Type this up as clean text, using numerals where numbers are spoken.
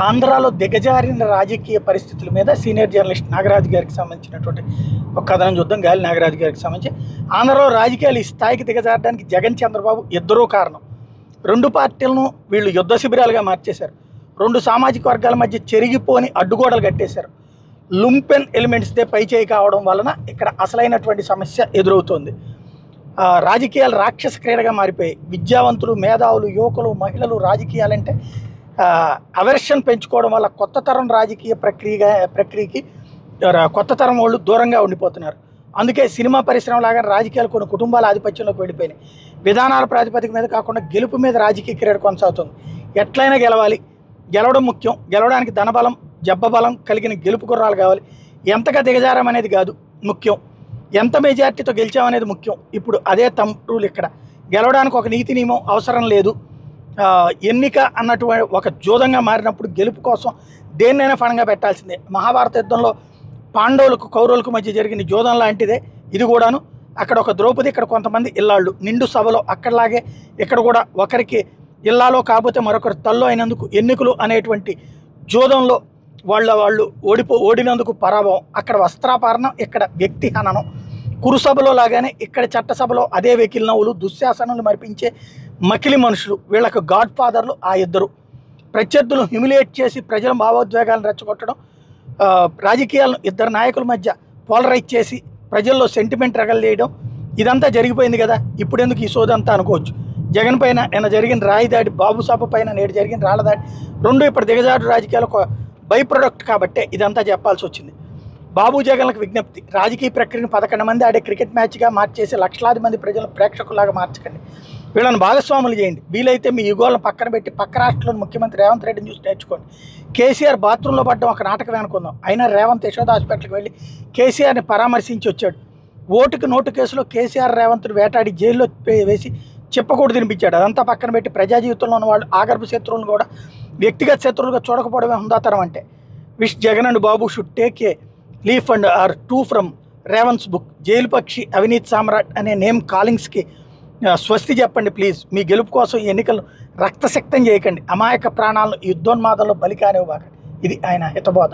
ఆంధ్రాలో దిగజారిన రాజకీయ పరిస్థితుల మీద సీనియర్ జర్నలిస్ట్ నాగరాజు గారికి సంబంధించినటువంటి ఒక కథనం చూద్దాం. గాలి నాగరాజు గారికి సంబంధించి ఆంధ్రాలో రాజకీయాలు ఈ స్థాయికి దిగజారడానికి జగన్, చంద్రబాబు ఇద్దరూ కారణం. రెండు పార్టీలను వీళ్ళు యుద్ధ శిబిరాలుగా మార్చేశారు. రెండు సామాజిక వర్గాల మధ్య చెరిగిపోని అడ్డుగోడలు కట్టేశారు. లుంపెన్ ఎలిమెంట్స్దే పైచేయి కావడం వలన ఇక్కడ అసలైనటువంటి సమస్య ఎదురవుతోంది. రాజకీయాలు రాక్షస క్రీడగా మారిపోయాయి. విద్యావంతులు, మేధావులు, యువకులు, మహిళలు రాజకీయాలంటే అవర్షన్ పెంచుకోవడం వల్ల కొత్త తరం రాజకీయ ప్రక్రియకి కొత్త తరం వాళ్ళు దూరంగా ఉండిపోతున్నారు. అందుకే సినిమా పరిశ్రమ లాగా రాజకీయాలు కొన్ని కుటుంబాల ఆధిపత్యంలోకి వెళ్ళిపోయినాయి. విధానాల ప్రాతిపదిక మీద కాకుండా గెలుపు మీద రాజకీయ క్రీడ కొనసాగుతుంది. ఎట్లయినా గెలవాలి, గెలవడం ముఖ్యం. గెలవడానికి ధనబలం, జబ్బబలం కలిగిన గెలుపు గుర్రాలు కావాలి. ఎంతగా దిగజారం అనేది కాదు ముఖ్యం, ఎంత మెజార్టీతో గెలిచామనేది ముఖ్యం. ఇప్పుడు అదే రూల్ ఇక్కడ. గెలవడానికి ఒక నీతి నియమం అవసరం లేదు. ఎన్నిక అన్నటువంటి ఒక జూదంగా మారినప్పుడు గెలుపు కోసం దేన్నైనా ఫణంగా పెట్టాల్సిందే. మహాభారత యుద్ధంలో పాండవులకు, కౌరవులకు మధ్య జరిగిన జూదం లాంటిదే ఇది కూడాను. అక్కడ ఒక ద్రౌపది, ఇక్కడ కొంతమంది ఇల్లాళ్ళు. నిండు సభలో అక్కడలాగే ఇక్కడ కూడా ఒకరికి ఇల్లాలో కాకపోతే మరొకరి తల్లో అయినందుకు ఎన్నికలు అనేటువంటి జూదంలో వాళ్ళు ఓడినందుకు పరాభవం. అక్కడ వస్త్రాపహరణం, ఇక్కడ వ్యక్తి హననం. కురుసభలో లాగానే ఇక్కడ చట్టసభలో అదే వెకిలి నవ్వులు, దుశ్శాసనాలు మరిపించే మకిలి మనుషులు. వీళ్ళకు గాడ్ ఫాదర్లు ఆ ఇద్దరు. ప్రత్యర్థులను హ్యూమిలియేట్ చేసి ప్రజల భావోద్వేగాలను రెచ్చగొట్టడం, రాజకీయాలను ఇద్దరు నాయకుల మధ్య పోలరైజ్ చేసి ప్రజల్లో సెంటిమెంట్ రగలేయడం, ఇదంతా జరిగిపోయింది కదా. ఇప్పుడు ఎందుకు ఈ సోదంతా అనుకోవచ్చు. జగన్ పైన నిన్న జరిగిన రాయి దాడి, బాబు సభ పైన నేడు జరిగిన రాళ్ళ దాడి రెండు ఇప్పుడు దిగజారు రాజకీయాలకు బై ప్రొడక్ట్ కాబట్టే ఇదంతా చెప్పాల్సి వచ్చింది. బాబు జగన్లకు విజ్ఞప్తి, రాజకీయ ప్రక్రియను 11 మంది ఆడే క్రికెట్ మ్యాచ్గా మార్చేసి లక్షలాది మంది ప్రజలను ప్రేక్షకులాగా మార్చకండి. వీళ్ళని భాగస్వాములు చేయండి. వీలైతే మీ యుగోలను పక్కన పెట్టి పక్క రాష్ట్రంలోని ముఖ్యమంత్రి రేవంత్ రెడ్డిని చూసి నేర్చుకోండి. కేసీఆర్ బాత్రూంలో పడ్డం ఒక నాటకం అనుకుందాం. అయినా రేవంత్ యశోద హాస్పిటల్కి వెళ్ళి కేసీఆర్ని పరామర్శించి వచ్చాడు. ఓటుకు నోటు కేసులో కేసీఆర్ రేవంత్ను వేటాడి జైల్లో వేసి చెప్పకూడదు తినిపించాడు. అదంతా పక్కన పెట్టి ప్రజా జీవితంలో ఉన్న వాళ్ళు ఆగర్భ శత్రువులను కూడా వ్యక్తిగత శత్రువులుగా చూడకపోవడమే హుందాతనం అంటే. Wish Jagan and Babu should take a leaf and are 2 from Revanth's book. జైలు పక్షి, అవినీత్ సామ్రాట్ అనే నేమ్ కాలింగ్స్కి స్వస్తి చెప్పండి ప్లీజ్. మీ గెలుపు కోసం ఈ ఎన్నికలు రక్తశక్తం చేయకండి. అమాయక ప్రాణాలను యుద్ధోన్మాదంలో బలి కానివ్వకండి. ఇది ఆయన హితబోధ.